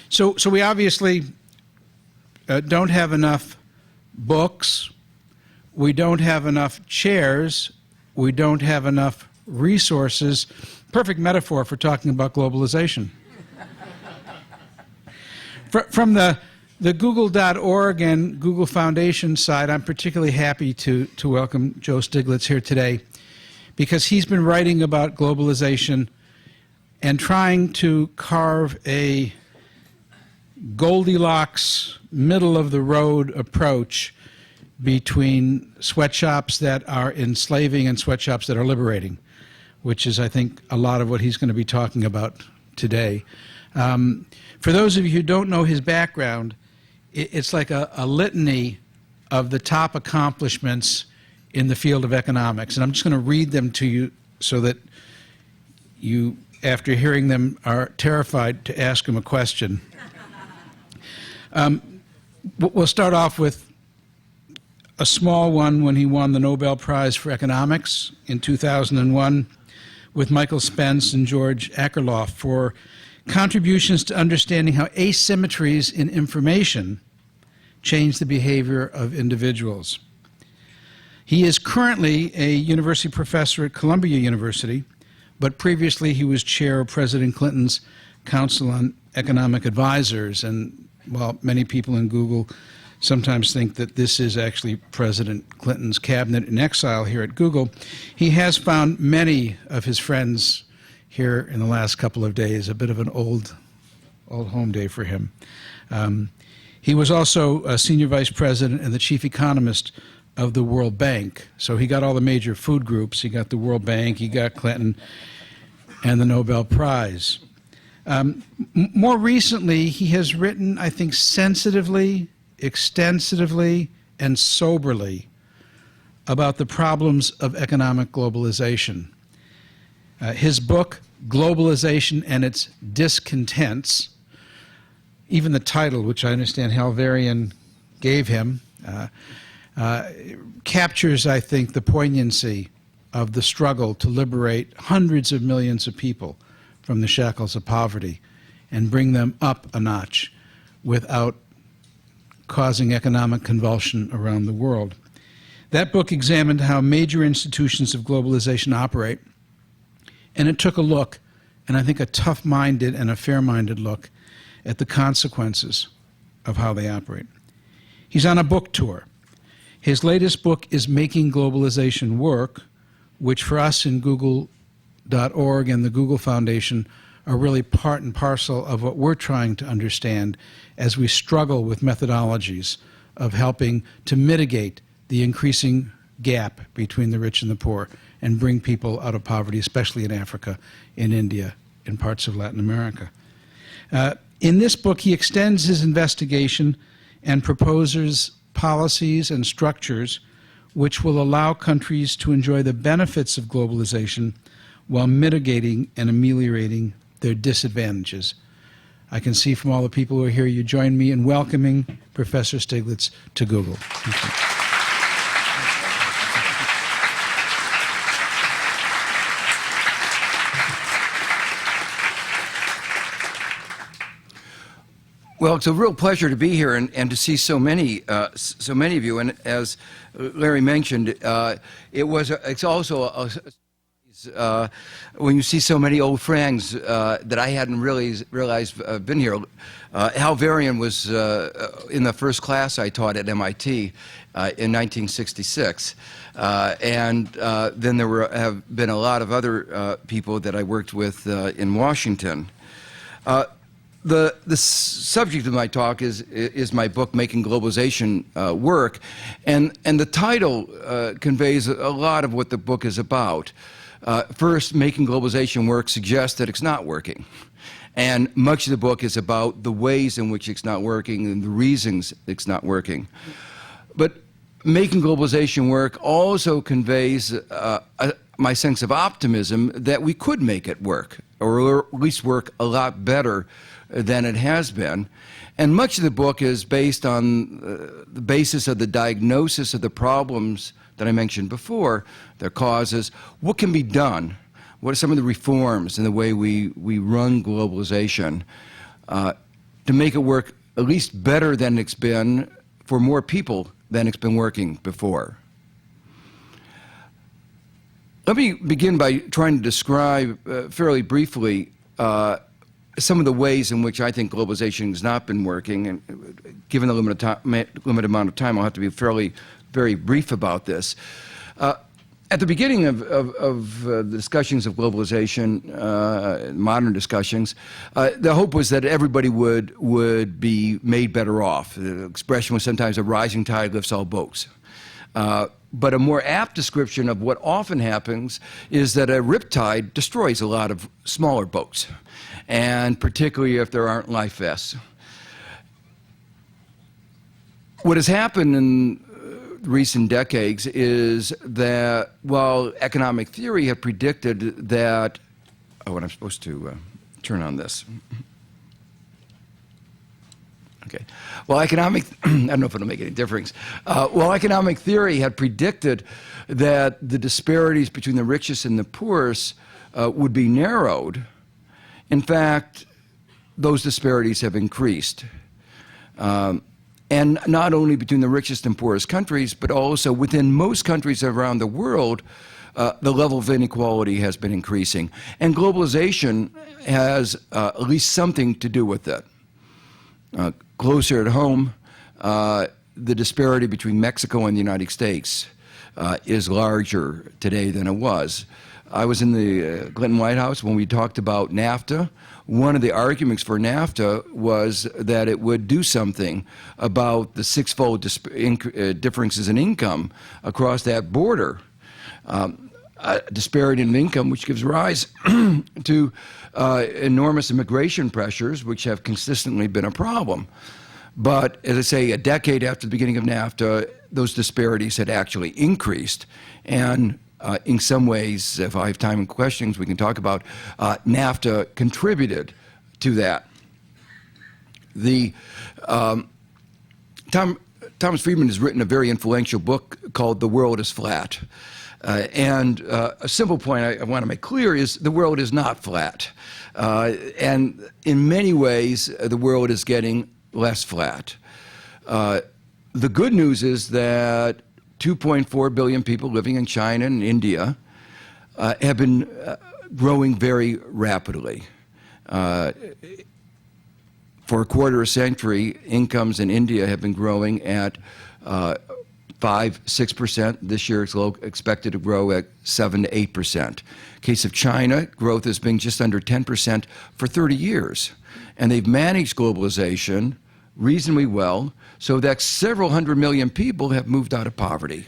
So we obviously don't have enough books, we don't have enough chairs, we don't have enough resources. Perfect metaphor for talking about globalization. From the Google.org and Google Foundation side, I'm particularly happy to welcome Joe Stiglitz here today, because he's been writing about globalization and trying to carve a Goldilocks, middle-of-the-road approach between sweatshops that are enslaving and sweatshops that are liberating, which is, I think, a lot of what he's going to be talking about today. For those of you who don't know his background, it's like a litany of the top accomplishments in the field of economics. And I'm just going to read them to you so that you, after hearing them, are terrified to ask him a question. We'll start off with a small one when he won the Nobel Prize for Economics in 2001 with Michael Spence and George Akerlof for contributions to understanding how asymmetries in information change the behavior of individuals. He is currently a university professor at Columbia University, but previously he was chair of President Clinton's Council on Economic Advisors, and while many people in Google sometimes think that this is actually President Clinton's cabinet in exile here at Google, he has found many of his friends here in the last couple of days, a bit of an old home day for him. He was also a senior vice president and the chief economist of the World Bank. So he got all the major food groups. He got the World Bank, he got Clinton, and the Nobel Prize. More recently, he has written, I think, sensitively, extensively, and soberly about the problems of economic globalization. His book, Globalization and Its Discontents, even the title, which I understand Hal Varian gave him, captures, I think, the poignancy of the struggle to liberate hundreds of millions of people from the shackles of poverty and bring them up a notch without causing economic convulsion around the world. That book examined how major institutions of globalization operate, and it took a look, and I think a tough-minded and a fair-minded look, at the consequences of how they operate. He's on a book tour. His latest book is Making Globalization Work, which for us in Google.org and the Google Foundation are really part and parcel of what we're trying to understand as we struggle with methodologies of helping to mitigate the increasing gap between the rich and the poor and bring people out of poverty, especially in Africa, in India, in parts of Latin America. In this book, he extends his investigation and proposes policies and structures which will allow countries to enjoy the benefits of globalization while mitigating and ameliorating their disadvantages. I can see from all the people who are here, you join me in welcoming Professor Stiglitz to Google. Thank you. Well, it's a real pleasure to be here and to see so many of you. And as Larry mentioned, it's also when you see so many old friends that I hadn't really realized been here. Hal Varian was in the first class I taught at MIT in 1966, and then there have been a lot of other people that I worked with in Washington. The subject of my talk is my book, Making Globalization Work, and the title conveys a lot of what the book is about. First, Making Globalization Work suggests that it's not working, and much of the book is about the ways in which it's not working and the reasons it's not working. But Making Globalization Work also conveys my sense of optimism that we could make it work, or at least work a lot better than it has been. And much of the book is based on the basis of the diagnosis of the problems that I mentioned before, their causes. What can be done? What are some of the reforms in the way we run globalization? to make it work at least better than it's been for more people than it's been working before. Let me begin by trying to describe fairly briefly some of the ways in which I think globalization has not been working. And given the limited amount of time, I'll have to be very brief about this. At the beginning of the discussions of globalization, modern discussions, the hope was that everybody would be made better off. The expression was sometimes a rising tide lifts all boats. But a more apt description of what often happens is that a riptide destroys a lot of smaller boats, and particularly if there aren't life vests. What has happened in recent decades is that while economic theory had predicted that, and I'm supposed to turn on this. Okay. Well, I don't know if it'll make any difference. Well, economic theory had predicted that the disparities between the richest and the poorest would be narrowed. In fact, those disparities have increased. And not only between the richest and poorest countries, but also within most countries around the world, the level of inequality has been increasing. And globalization has at least something to do with it. Closer at home, the disparity between Mexico and the United States is larger today than it was. I was in the Clinton White House when we talked about NAFTA. One of the arguments for NAFTA was that it would do something about the six-fold differences in income across that border. Disparity in income, which gives rise to enormous immigration pressures, which have consistently been a problem. But, as I say, a decade after the beginning of NAFTA, those disparities had actually increased. And in some ways, if I have time and questions, we can talk about NAFTA contributed to that. Thomas Friedman has written a very influential book called The World is Flat. And a simple point I want to make clear is the world is not flat. And in many ways, the world is getting less flat. The good news is that 2.4 billion people living in China and India have been growing very rapidly. For a quarter of a century, incomes in India have been growing at 5-6%. This year it's expected to grow at 7-8%. Case of China, growth has been just under 10% for 30 years. And they've managed globalization reasonably well so that several hundred million people have moved out of poverty.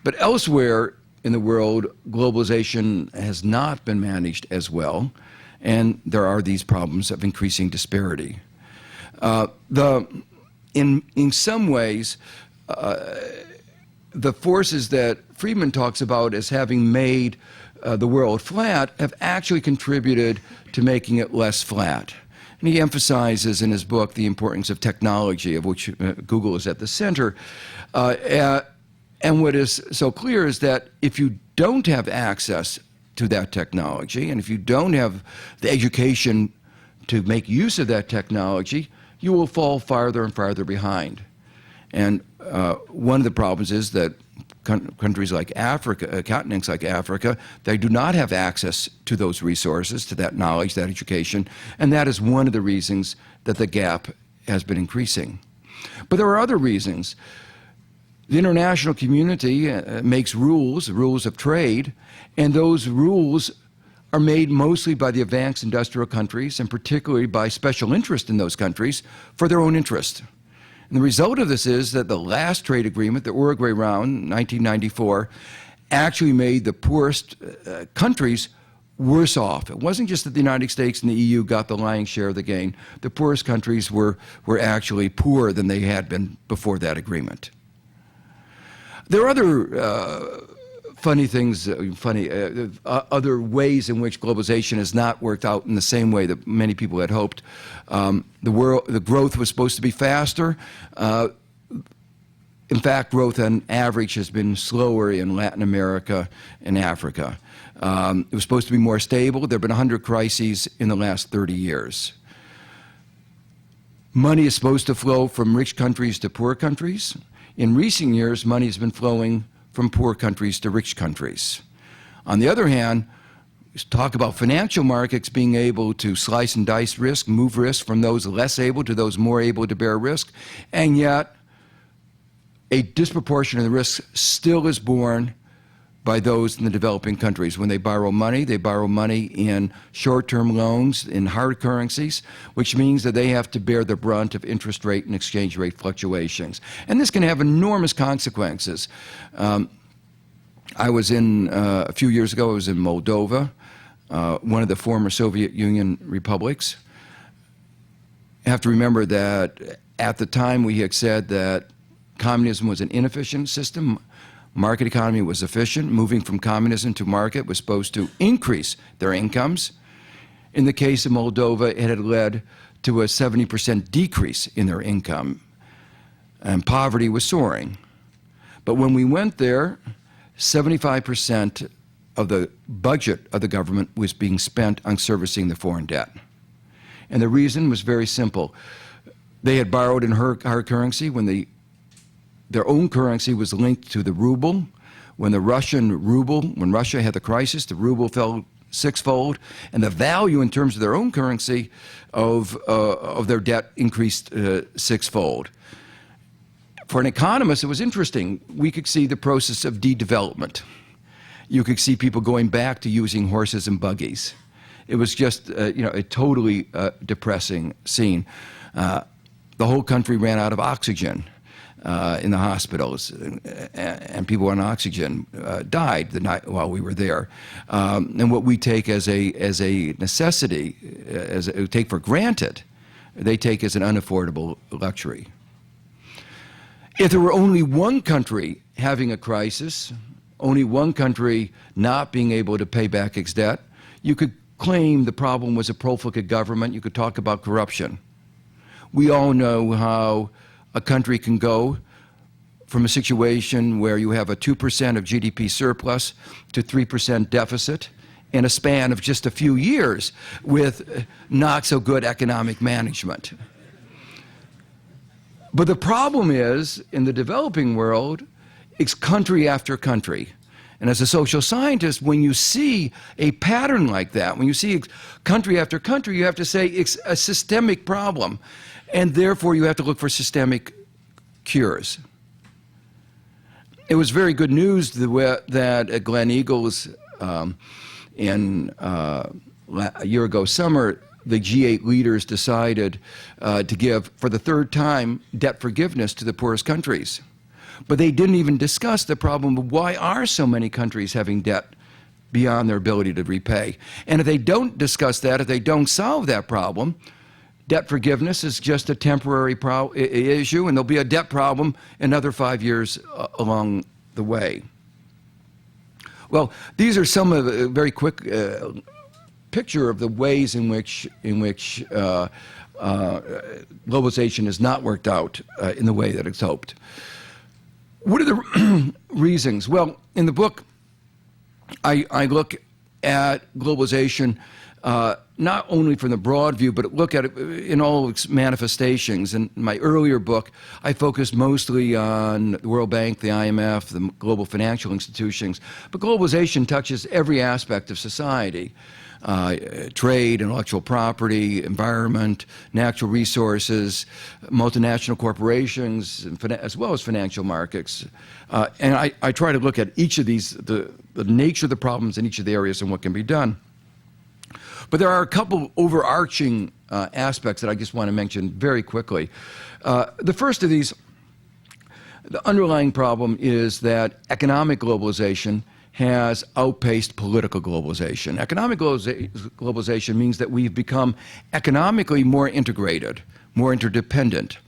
But elsewhere in the world, globalization has not been managed as well, and there are these problems of increasing disparity. In some ways, the forces that Friedman talks about as having made the world flat have actually contributed to making it less flat. And he emphasizes in his book the importance of technology, of which Google is at the center. And what is so clear is that if you don't have access to that technology, and if you don't have the education to make use of that technology, you will fall farther and farther behind. And one of the problems is that countries like Africa, continents like Africa, they do not have access to those resources, to that knowledge, that education, and that is one of the reasons that the gap has been increasing. But there are other reasons. The international community makes rules of trade, and those rules are made mostly by the advanced industrial countries, and particularly by special interest in those countries for their own interest. And the result of this is that the last trade agreement, the Uruguay Round, 1994, actually made the poorest countries worse off. It wasn't just that the United States and the EU got the lion's share of the gain. The poorest countries were actually poorer than they had been before that agreement. There are other funny things, other ways in which globalization has not worked out in the same way that many people had hoped. The growth was supposed to be faster. In fact, growth on average has been slower in Latin America and Africa. It was supposed to be more stable. There have been 100 crises in the last 30 years. money is supposed to flow from rich countries to poor countries. In recent years, money has been flowing from poor countries to rich countries. On the other hand, talk about financial markets being able to slice and dice risk, move risk from those less able to those more able to bear risk, and yet a disproportion of the risk still is borne by those in the developing countries. When they borrow money in short-term loans, in hard currencies, which means that they have to bear the brunt of interest rate and exchange rate fluctuations. And this can have enormous consequences. I was a few years ago, I was in Moldova, one of the former Soviet Union republics. You have to remember that at the time we had said that communism was an inefficient system. Market economy was efficient. Moving from communism to market was supposed to increase their incomes. In the case of Moldova, it had led to a 70% decrease in their income, and poverty was soaring. But when we went there, 75% of the budget of the government was being spent on servicing the foreign debt. And the reason was very simple. They had borrowed in hard currency when their own currency was linked to the ruble. When when Russia had the crisis, the ruble fell sixfold, and the value in terms of their own currency of their debt increased sixfold. For an economist, it was interesting. We could see the process of de-development. You could see people going back to using horses and buggies. It was just a totally depressing scene. The whole country ran out of oxygen in the hospitals, and people on oxygen died the night while we were there. And what we take as a necessity, take for granted, they take as an unaffordable luxury. If there were only one country having a crisis, only one country not being able to pay back its debt, you could claim the problem was a profligate government. You could talk about corruption. We all know how a country can go from a situation where you have a 2% of GDP surplus to 3% deficit in a span of just a few years with not so good economic management. But the problem is, in the developing world, it's country after country. And as a social scientist, when you see a pattern like that, when you see country after country, you have to say it's a systemic problem. And therefore, you have to look for systemic cures. It was very good news that at Glen Eagles a year ago summer, the G8 leaders decided to give, for the third time, debt forgiveness to the poorest countries. But they didn't even discuss the problem of why are so many countries having debt beyond their ability to repay. And if they don't discuss that, if they don't solve that problem, debt forgiveness is just a temporary issue, and there'll be a debt problem another 5 years along the way. Well, these are some of the very quick picture of the ways in which globalization has not worked out in the way that it's hoped. What are the reasons? Well, in the book, I look at globalization not only from the broad view, but look at it in all its manifestations. In my earlier book, I focused mostly on the World Bank, the IMF, the global financial institutions. But globalization touches every aspect of society. Trade, intellectual property, environment, natural resources, multinational corporations, as well as financial markets. And I try to look at each of these, the nature of the problems in each of the areas and what can be done. But there are a couple overarching aspects that I just want to mention very quickly. The first of these, the underlying problem is that economic globalization has outpaced political globalization. Economic globalization means that we've become economically more integrated, more interdependent.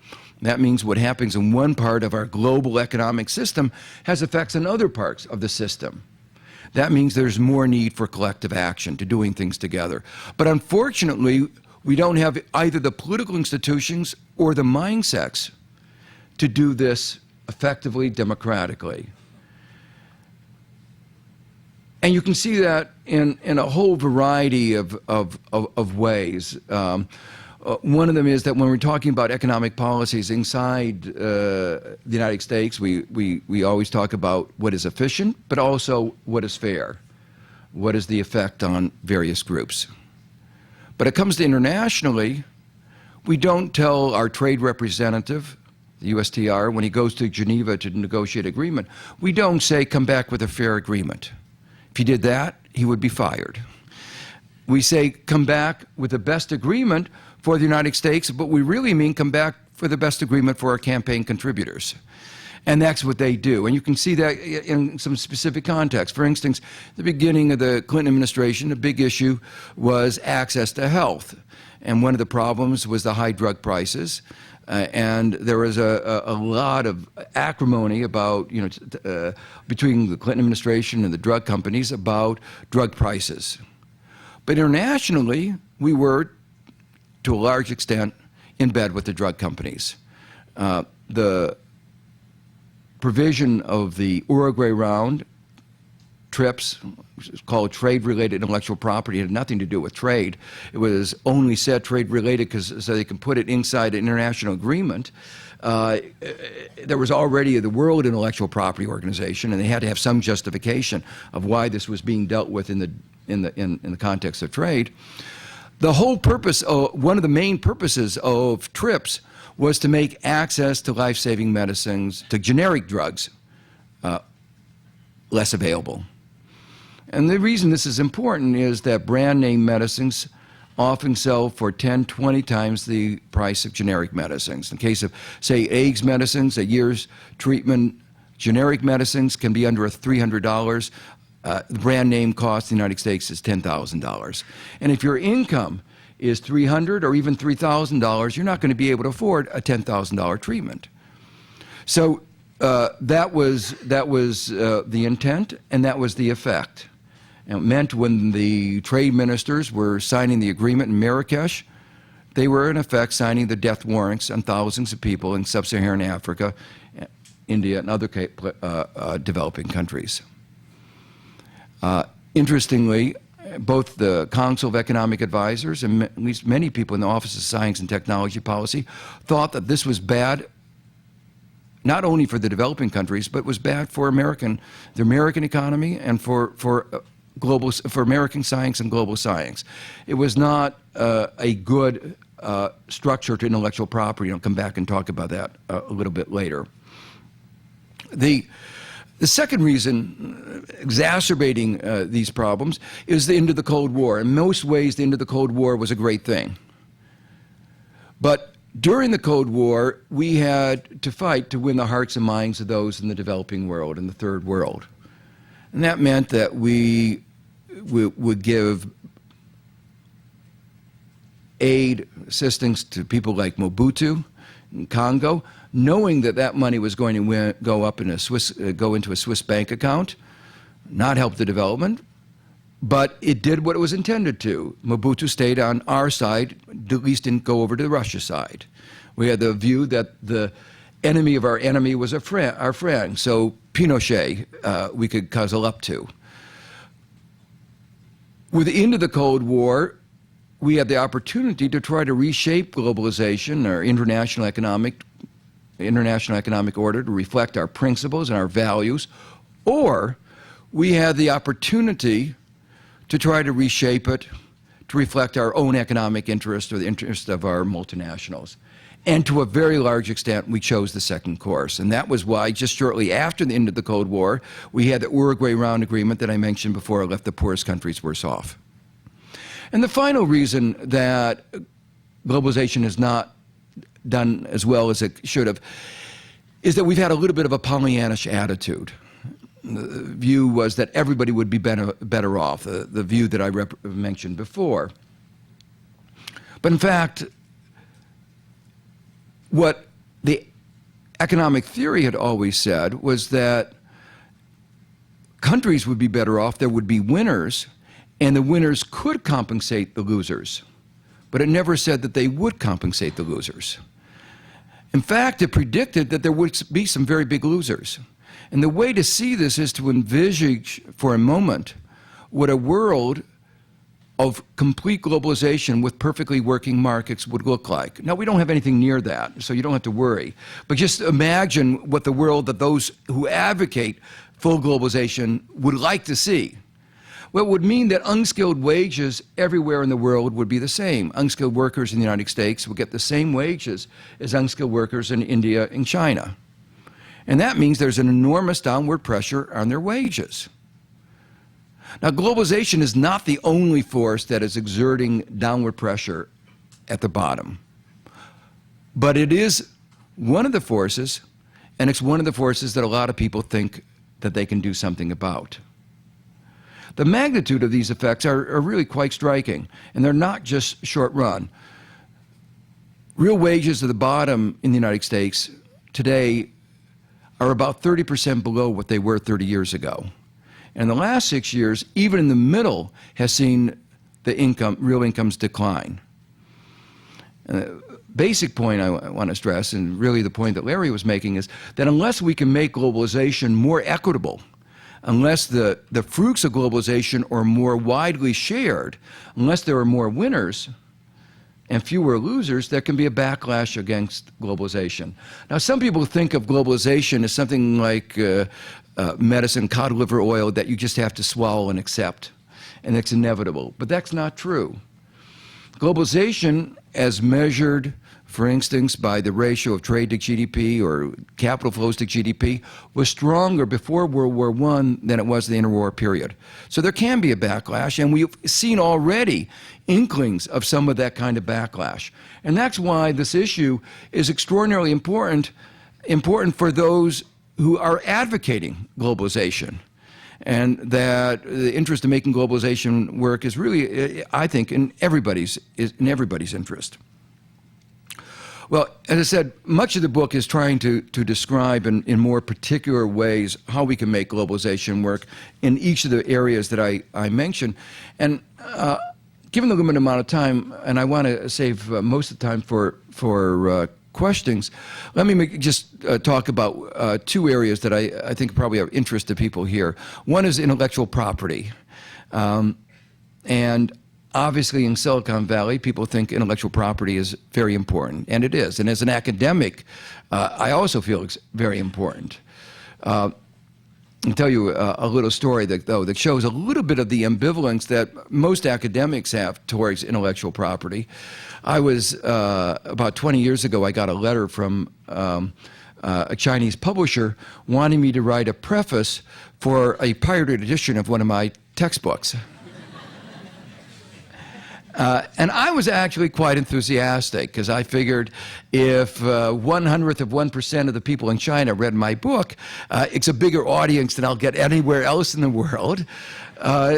That means what happens in one part of our global economic system has effects on other parts of the system. That means there's more need for collective action, to doing things together. But unfortunately, we don't have either the political institutions or the mindsets to do this effectively, democratically. And you can see that in a whole variety of ways. One of them is that when we're talking about economic policies inside the United States, we always talk about what is efficient, but also what is fair. What is the effect on various groups? But it comes to internationally, we don't tell our trade representative, the USTR, when he goes to Geneva to negotiate agreement, we don't say, come back with a fair agreement. If he did that, he would be fired. We say, come back with the best agreement for the United States, but we really mean come back for the best agreement for our campaign contributors. And that's what they do. And you can see that in some specific context. For instance, the beginning of the Clinton administration, a big issue was access to health. And one of the problems was the high drug prices. And there was a lot of acrimony about, between the Clinton administration and the drug companies about drug prices. But internationally, we were, to a large extent, in bed with the drug companies. The provision of the Uruguay round, TRIPS, which is called trade-related intellectual property, had nothing to do with trade. It was only said trade-related so they can put it inside an international agreement. There was already the World Intellectual Property Organization, and they had to have some justification of why this was being dealt with in the context of trade. The whole purpose, one of the main purposes of TRIPS was to make access to life-saving medicines, to generic drugs, less available. And the reason this is important is that brand name medicines often sell for 10, 20 times the price of generic medicines. In case of, say, AIDS medicines, a year's treatment, generic medicines can be under $300. The brand name cost in the United States is $10,000. And if your income is $300 or even $3,000, you're not going to be able to afford a $10,000 treatment. So that was the intent, and that was the effect. And it meant when the trade ministers were signing the agreement in Marrakesh, they were in effect signing the death warrants on thousands of people in sub-Saharan Africa, India, and other developing countries. Interestingly, both the Council of Economic Advisors and at least many people in the Office of Science and Technology Policy thought that this was bad, not only for the developing countries, but was bad for the American economy and for American science and global science. It was not a good structure to intellectual property. I'll come back and talk about that a little bit later. The second reason exacerbating these problems is the end of the Cold War. In most ways, the end of the Cold War was a great thing. But during the Cold War, we had to fight to win the hearts and minds of those in the developing world, in the third world. And that meant that we would give aid, assistance to people like Mobutu in Congo, knowing that that money was going to go into a Swiss bank account, not help the development, but it did what it was intended to. Mobutu stayed on our side, at least didn't go over to the Russia side. We had the view that the enemy of our enemy was our friend, so Pinochet we could cuddle up to. With the end of the Cold War, we had the opportunity to try to reshape globalization or international economic order to reflect our principles and our values, or we had the opportunity to try to reshape it to reflect our own economic interest or the interest of our multinationals. And to a very large extent, we chose the second course. And that was why, just shortly after the end of the Cold War, we had the Uruguay Round Agreement that I mentioned before, left the poorest countries worse off. And the final reason that globalization has not done as well as it should have is that we've had a little bit of a Pollyannish attitude. The view was that everybody would be better off, the view that I mentioned before. But in fact, what the economic theory had always said was that countries would be better off, there would be winners, and the winners could compensate the losers. But it never said that they would compensate the losers. In fact, it predicted that there would be some very big losers. And the way to see this is to envisage for a moment what a world of complete globalization with perfectly working markets would look like. Now, we don't have anything near that, so you don't have to worry. But just imagine what the world that those who advocate full globalization would like to see. Well, it would mean that unskilled wages everywhere in the world would be the same. Unskilled workers in the United States would get the same wages as unskilled workers in India and China. And that means there's an enormous downward pressure on their wages. Now, globalization is not the only force that is exerting downward pressure at the bottom. But it is one of the forces, and it's one of the forces that a lot of people think that they can do something about. The magnitude of these effects are really quite striking, and they're not just short run. Real wages at the bottom in the United States today are about 30% below what they were 30 years ago. And the last 6 years, even in the middle, has seen the real incomes decline. Basic point I want to stress, and really the point that Larry was making, is that unless we can make globalization more equitable, unless the fruits of globalization are more widely shared, unless there are more winners and fewer losers, there can be a backlash against globalization. Now, some people think of globalization as something like medicine, cod liver oil, that you just have to swallow and accept, and it's inevitable. But that's not true. Globalization, as measured, for instance, by the ratio of trade to GDP or capital flows to GDP, was stronger before World War I than it was the interwar period. So there can be a backlash, and we've seen already inklings of some of that kind of backlash. And that's why this issue is extraordinarily important for those who are advocating globalization, and that the interest in making globalization work is really, I think, in everybody's interest. Well, as I said, much of the book is trying to describe in more particular ways how we can make globalization work in each of the areas that I mentioned. And given the limited amount of time, and I want to save most of the time for questions, let me just talk about two areas that I think probably are of interest to people here. One is intellectual property. And obviously in Silicon Valley, people think intellectual property is very important, and it is. And as an academic, I also feel it's very important. I'll tell you a little story that shows a little bit of the ambivalence that most academics have towards intellectual property. I was, about 20 years ago, I got a letter from a Chinese publisher wanting me to write a preface for a pirated edition of one of my textbooks. And I was actually quite enthusiastic, because I figured if 1/100th of 1% of the people in China read my book, it's a bigger audience than I'll get anywhere else in the world.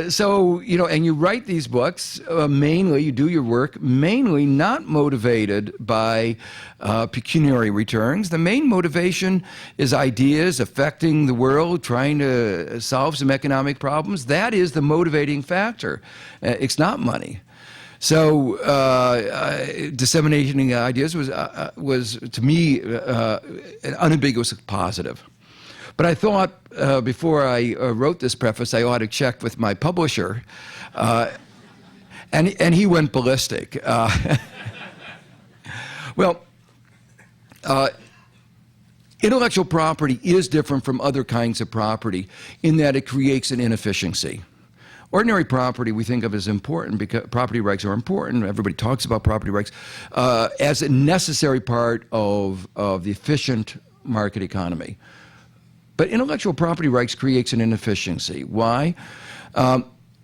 So, you know, and you write these books, mainly, you do your work, mainly not motivated by pecuniary returns. The main motivation is ideas affecting the world, trying to solve some economic problems. That is the motivating factor. It's not money. So disseminating ideas was to me an unambiguous positive. But I thought before I wrote this preface, I ought to check with my publisher, and he went ballistic. Well, intellectual property is different from other kinds of property in that it creates an inefficiency. Ordinary property we think of as important because property rights are important. Everybody talks about property rights as a necessary part of the efficient market economy. But intellectual property rights creates an inefficiency. Why?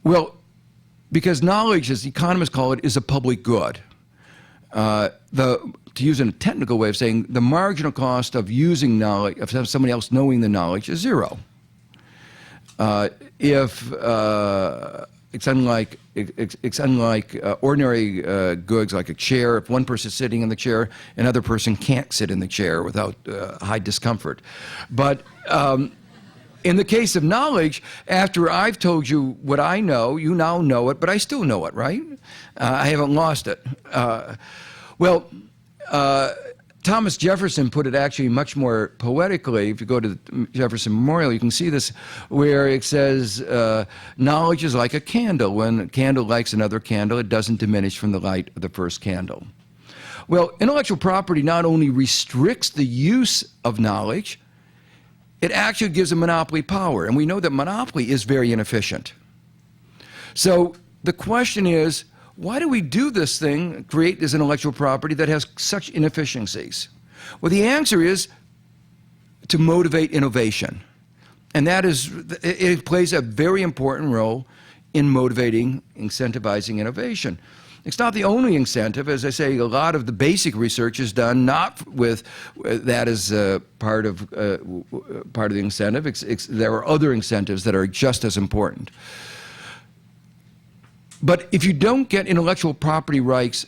Well, because knowledge, as economists call it, is a public good. To use a technical way of saying, the marginal cost of using knowledge, of somebody else knowing the knowledge, is zero. It's unlike ordinary goods like a chair. If one person's sitting in the chair, another person can't sit in the chair without high discomfort. But in the case of knowledge, after I've told you what I know, you now know it, but I still know it, right? I haven't lost it. Thomas Jefferson put it actually much more poetically. If you go to the Jefferson Memorial, you can see this, where it says, knowledge is like a candle. When a candle lights another candle, it doesn't diminish from the light of the first candle. Well, intellectual property not only restricts the use of knowledge, it actually gives a monopoly power. And we know that monopoly is very inefficient. So the question is, why do we do this thing, create this intellectual property that has such inefficiencies? Well, the answer is to motivate innovation. And that is, it plays a very important role in motivating, incentivizing innovation. It's not the only incentive. As I say, a lot of the basic research is done not with that as part of the incentive. There are other incentives that are just as important. But if you don't get intellectual property rights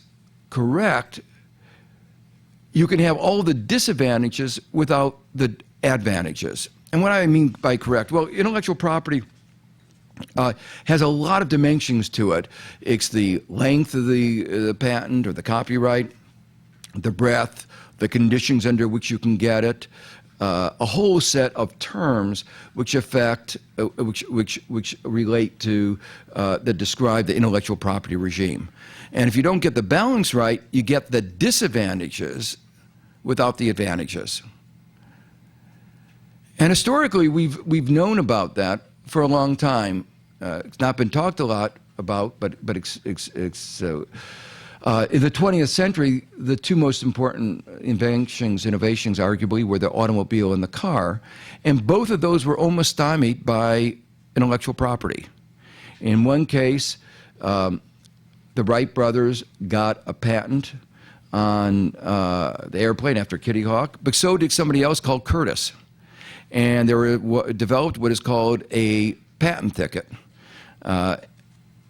correct, you can have all the disadvantages without the advantages. And what I mean by correct, well, intellectual property has a lot of dimensions to it. It's the length of the patent or the copyright, the breadth, the conditions under which you can get it, a whole set of terms which affect, which relate to, that describe the intellectual property regime. And if you don't get the balance right, you get the disadvantages without the advantages. And historically, we've known about that for a long time. It's not been talked a lot about, but in the 20th century, the two most important innovations, arguably, were the automobile and the car. And both of those were almost stymied by intellectual property. In one case, the Wright brothers got a patent on the airplane after Kitty Hawk, but so did somebody else called Curtiss. And they developed what is called a patent thicket.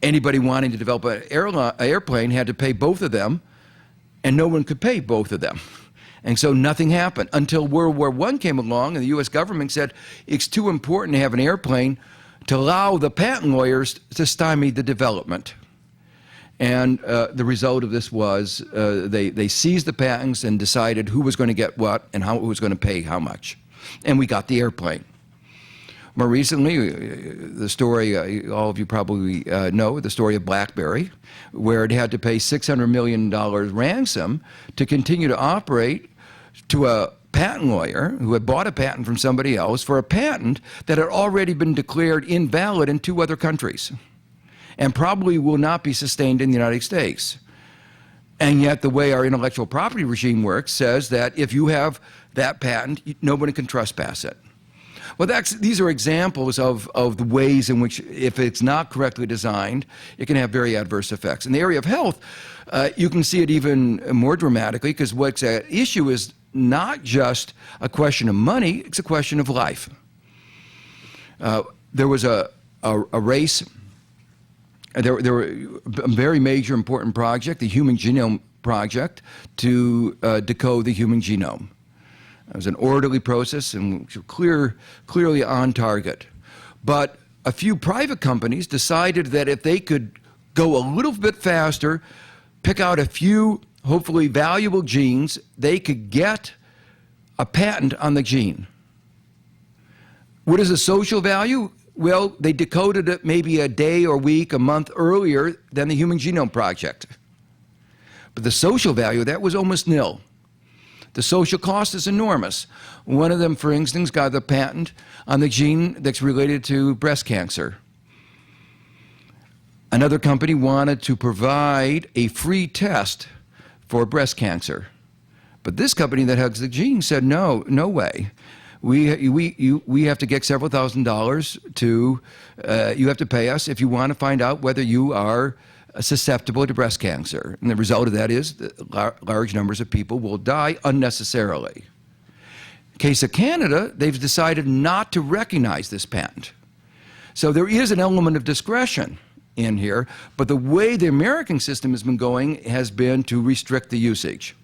Anybody wanting to develop an airplane had to pay both of them, and no one could pay both of them. And so nothing happened until World War I came along, and the U.S. government said it's too important to have an airplane to allow the patent lawyers to stymie the development. And the result of this was they seized the patents and decided who was going to get what and who was going to pay how much. And we got the airplane. More recently, the story, all of you probably know, the story of BlackBerry, where it had to pay $600 million ransom to continue to operate to a patent lawyer who had bought a patent from somebody else for a patent that had already been declared invalid in 2 other countries and probably will not be sustained in the United States. And yet the way our intellectual property regime works says that if you have that patent, nobody can trespass it. Well, these are examples of the ways in which, if it's not correctly designed, it can have very adverse effects. In the area of health, you can see it even more dramatically, because what's at issue is not just a question of money, it's a question of life. There was a race, there were a very major important project, the Human Genome Project, to decode the human genome. It was an orderly process and clearly on target. But a few private companies decided that if they could go a little bit faster, pick out a few hopefully valuable genes, they could get a patent on the gene. What is the social value? Well, they decoded it maybe a day or week, a month earlier than the Human Genome Project. But the social value of that was almost nil. The social cost is enormous. One of them, for instance, got the patent on the gene that's related to breast cancer. Another company wanted to provide a free test for breast cancer. But this company that has the gene said, no way. We have to get several $1,000s to, you have to pay us if you want to find out whether you are susceptible to breast cancer. And the result of that is that large numbers of people will die unnecessarily. In the case of Canada, they've decided not to recognize this patent. So there is an element of discretion in here, but the way the American system has been going has been to restrict the usage.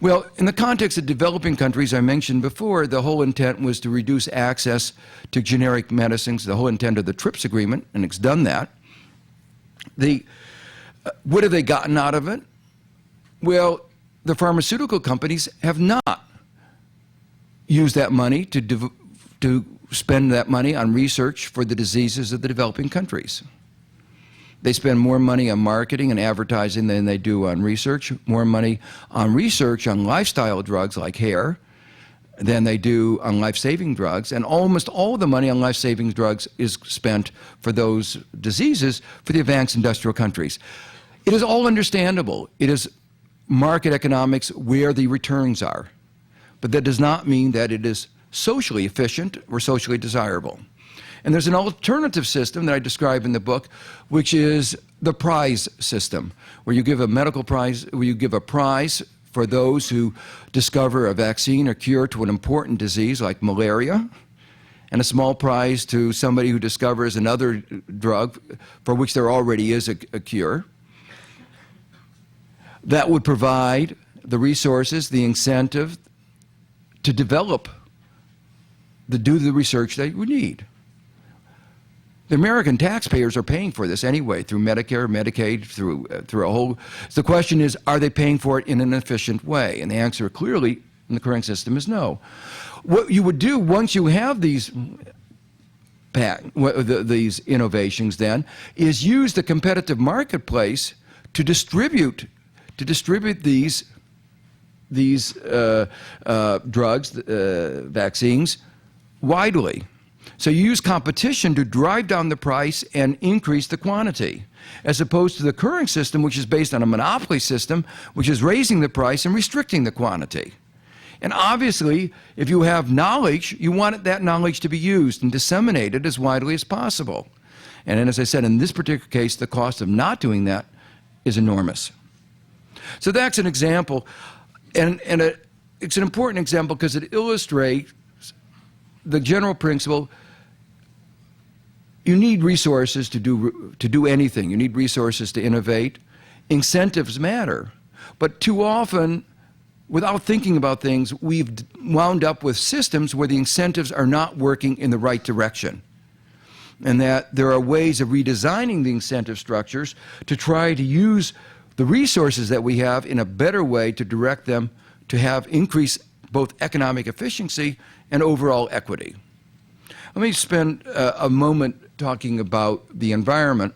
Well, in the context of developing countries, I mentioned before, the whole intent was to reduce access to generic medicines, the whole intent of the TRIPS agreement, and it's done that. What have they gotten out of it? Well, the pharmaceutical companies have not used that money to spend that money on research for the diseases of the developing countries. They spend more money on marketing and advertising than they do on research, more money on research on lifestyle drugs like hair than they do on life-saving drugs, and almost all of the money on life-saving drugs is spent for those diseases for the advanced industrial countries. It is all understandable. It is market economics where the returns are. But that does not mean that it is socially efficient or socially desirable. And there's an alternative system that I describe in the book, which is the prize system, where you give a medical prize, where you give a prize for those who discover a vaccine or cure to an important disease like malaria, and a small prize to somebody who discovers another drug for which there already is a cure. That would provide the resources, the incentive to develop, to do the research that we need. The American taxpayers are paying for this anyway, through Medicare, Medicaid, through a whole. So the question is, are they paying for it in an efficient way? And the answer clearly in the current system is no. What you would do once you have these innovations then is use the competitive marketplace to distribute these drugs, vaccines, widely. So you use competition to drive down the price and increase the quantity, as opposed to the current system, which is based on a monopoly system, which is raising the price and restricting the quantity. And obviously, if you have knowledge, you want that knowledge to be used and disseminated as widely as possible. And then, as I said, in this particular case, the cost of not doing that is enormous. So that's an example, and it's an important example because it illustrates the general principle. You need resources to do anything. You need resources to innovate. Incentives matter. But too often, without thinking about things, we've wound up with systems where the incentives are not working in the right direction. And that there are ways of redesigning the incentive structures to try to use the resources that we have in a better way to direct them to have increased both economic efficiency and overall equity. Let me spend a moment talking about the environment.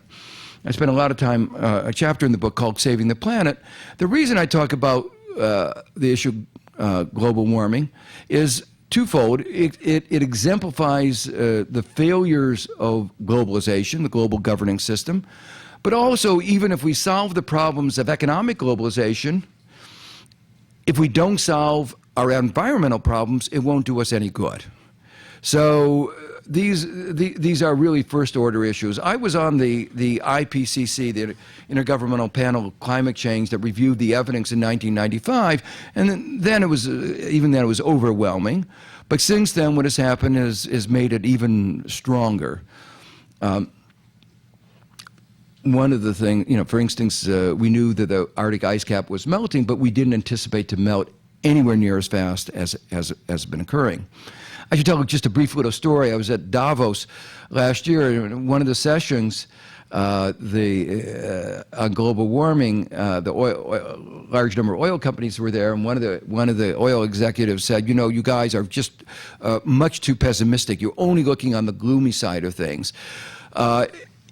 I spent a lot of time, a chapter in the book called Saving the Planet. The reason I talk about the issue global warming is twofold. It exemplifies the failures of globalization, the global governing system, but also even if we solve the problems of economic globalization, if we don't solve our environmental problems, it won't do us any good. So these are really first-order issues. I was on the IPCC, the Intergovernmental Panel on Climate Change, that reviewed the evidence in 1995, and then it was even then it was overwhelming. But since then, what has happened is made it even stronger. One of the things, for instance, we knew that the Arctic ice cap was melting, but we didn't anticipate to melt anywhere near as fast as has been occurring. I should tell just a brief little story. I was at Davos last year, and in one of the sessions, on global warming, the large number of oil companies were there, and one of the oil executives said, you guys are just much too pessimistic. You're only looking on the gloomy side of things.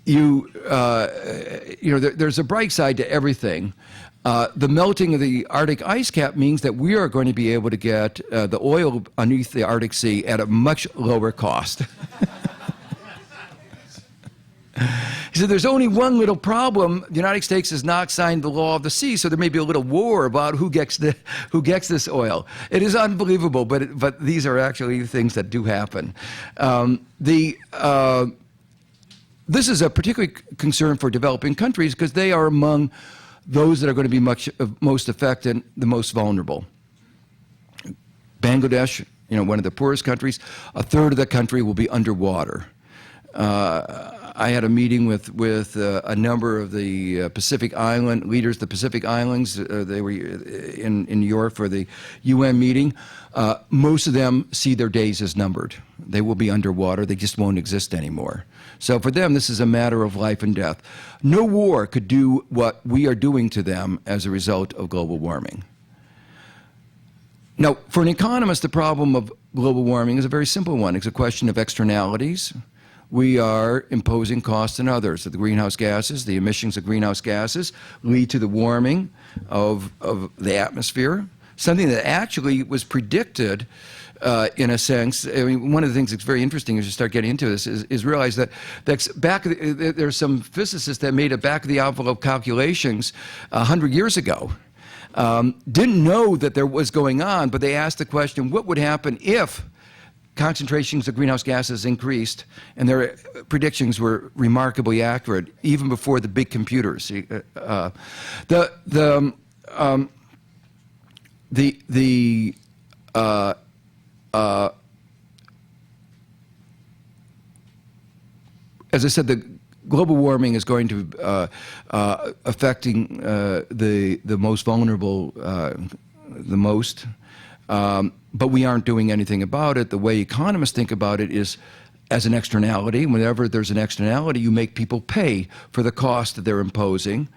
There's a bright side to everything. The melting of the Arctic ice cap means that we are going to be able to get the oil underneath the Arctic Sea at a much lower cost. He said, there's only one little problem. The United States has not signed the law of the sea, so there may be a little war about who gets this oil. It is unbelievable, but these are actually things that do happen. This is a particular concern for developing countries because they are among those that are going to be most affected, the most vulnerable. Bangladesh, one of the poorest countries, a third of the country will be underwater. I had a meeting with a number of the Pacific Island leaders, the Pacific Islands. They were in New York for the UN meeting. Most of them see their days as numbered. They will be underwater. They just won't exist anymore. So for them, this is a matter of life and death. No war could do what we are doing to them as a result of global warming. Now, for an economist, the problem of global warming is a very simple one. It's a question of externalities. We are imposing costs on others. The greenhouse gases, the emissions of greenhouse gases lead to the warming of the atmosphere, something that actually was predicted in a sense. I mean, one of the things that's very interesting as you start getting into this is realize that there's some physicists that made a back-of-the-envelope calculations 100 years ago. Didn't know that there was going on, but they asked the question, what would happen if concentrations of greenhouse gases increased? And their predictions were remarkably accurate, even before the big computers. As I said, the global warming is going to affecting the most vulnerable the most, but we aren't doing anything about it. The way economists think about it is as an externality. Whenever there's an externality, you make people pay for the cost that they're imposing,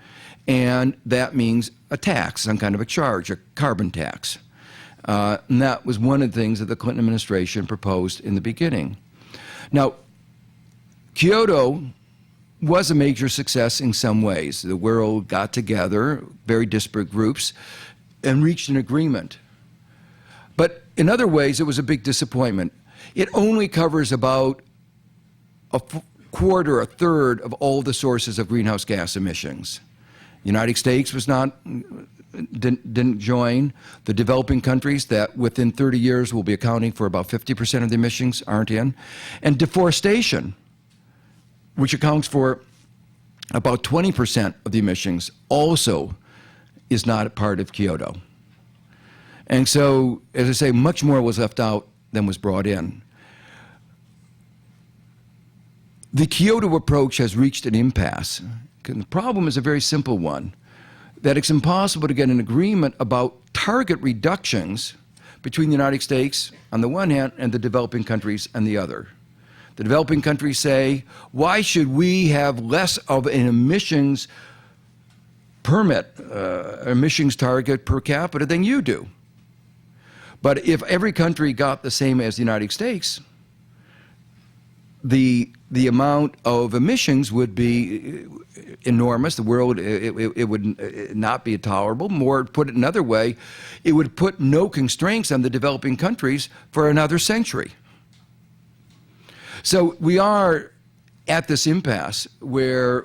and that means a tax, some kind of a charge, a carbon tax. And that was one of the things that the Clinton administration proposed in the beginning. Now, Kyoto was a major success in some ways. The world got together, very disparate groups, and reached an agreement. But in other ways, it was a big disappointment. It only covers about a quarter, a third of all the sources of greenhouse gas emissions. The United States didn't join. The developing countries that within 30 years will be accounting for about 50% of the emissions aren't in. And deforestation, which accounts for about 20% of the emissions, also is not a part of Kyoto. And so, as I say, much more was left out than was brought in. The Kyoto approach has reached an impasse. The problem is a very simple one, that it's impossible to get an agreement about target reductions between the United States on the one hand and the developing countries on the other. The developing countries say, why should we have less of an emissions permit, emissions target per capita than you do? But if every country got the same as the United States, the amount of emissions would be enormous. The world, it would not be tolerable. More, put it another way, it would put no constraints on the developing countries for another century. So we are at this impasse where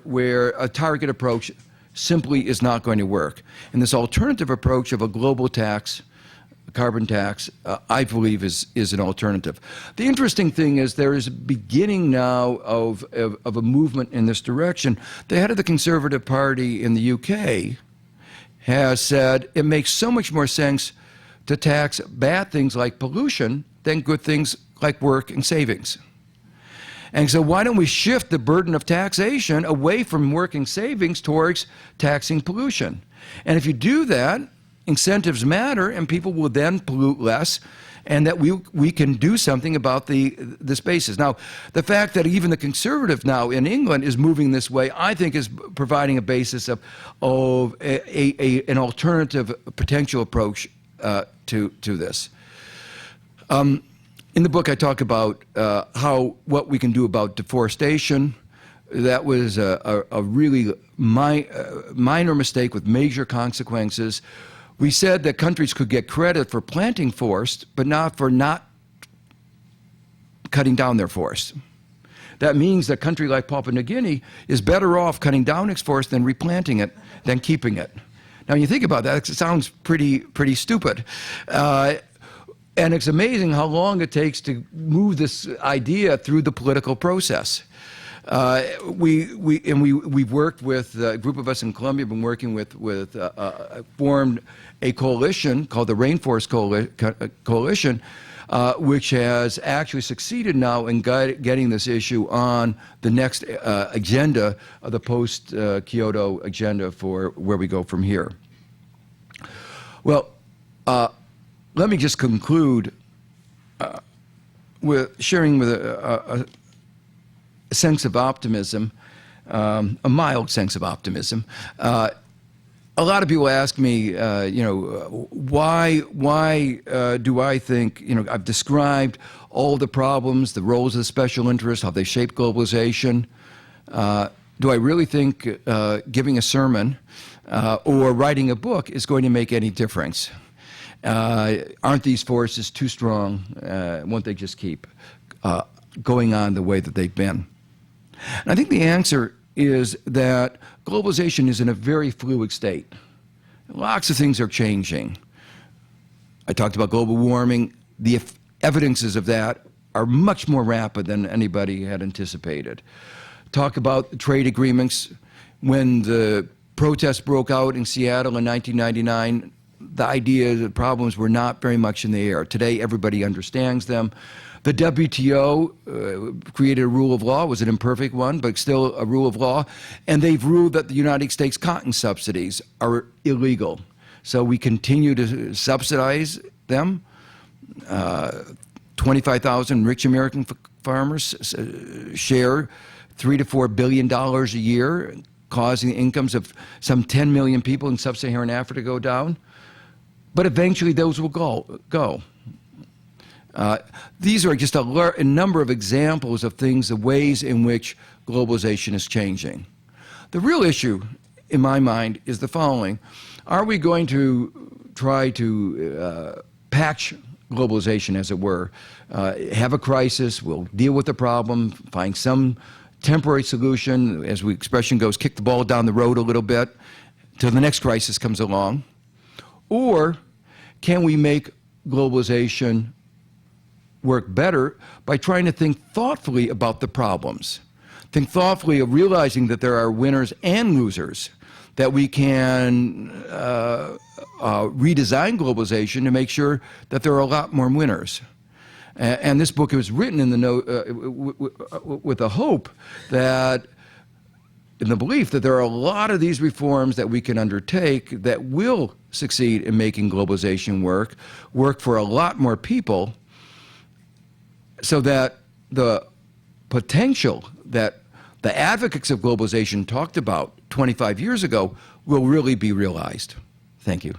a target approach simply is not going to work. And this alternative approach of a global tax, a carbon tax, I believe is an alternative. The interesting thing is there is a beginning now of a movement in this direction. The head of the Conservative Party in the UK has said it makes so much more sense to tax bad things like pollution than good things like work and savings. And so why don't we shift the burden of taxation away from working savings towards taxing pollution? And if you do that, incentives matter, and people will then pollute less, and that we can do something about the spaces. Now, the fact that even the Conservative now in England is moving this way, I think is providing a basis of an alternative potential approach to this. In the book, I talk about what we can do about deforestation. That was a really minor mistake with major consequences. We said that countries could get credit for planting forest, but not for not cutting down their forest. That means that a country like Papua New Guinea is better off cutting down its forest than replanting it, than keeping it. Now, when you think about that, it sounds pretty stupid. And it's amazing how long it takes to move this idea through the political process. We've worked with a group of us in Colombia, been working formed a coalition called the Rainforest Coalition, which has actually succeeded now in getting this issue on the next agenda of the post-Kyoto agenda for where we go from here. Well, let me just conclude with sharing with a sense of optimism, a mild sense of optimism. a lot of people ask me, why do I think, I've described all the problems, the roles of the special interests, how they shape globalization. Do I really think giving a sermon or writing a book is going to make any difference? Aren't these forces too strong? Won't they just keep going on the way that they've been? And I think the answer is that globalization is in a very fluid state. Lots of things are changing. I talked about global warming. The evidences of that are much more rapid than anybody had anticipated. Talk about trade agreements. When the protests broke out in Seattle in 1999, the idea, the problems were not very much in the air. Today, everybody understands them. The WTO created a rule of law. It was an imperfect one, but still a rule of law. And they've ruled that the United States cotton subsidies are illegal. So we continue to subsidize them. 25,000 rich American farmers share $3 to $4 billion a year, causing the incomes of some 10 million people in sub-Saharan Africa to go down. But eventually those will go. These are just a number of examples of things, the ways in which globalization is changing. The real issue, in my mind, is the following. Are we going to try to patch globalization, as it were, have a crisis, we'll deal with the problem, find some temporary solution, as the expression goes, kick the ball down the road a little bit till the next crisis comes along? Or can we make globalization work better by trying to think thoughtfully about the problems? Think thoughtfully of realizing that there are winners and losers, that we can redesign globalization to make sure that there are a lot more winners. And this book was written in with the hope that, in the belief that there are a lot of these reforms that we can undertake that will succeed in making globalization work for a lot more people, so that the potential that the advocates of globalization talked about 25 years ago will really be realized. Thank you.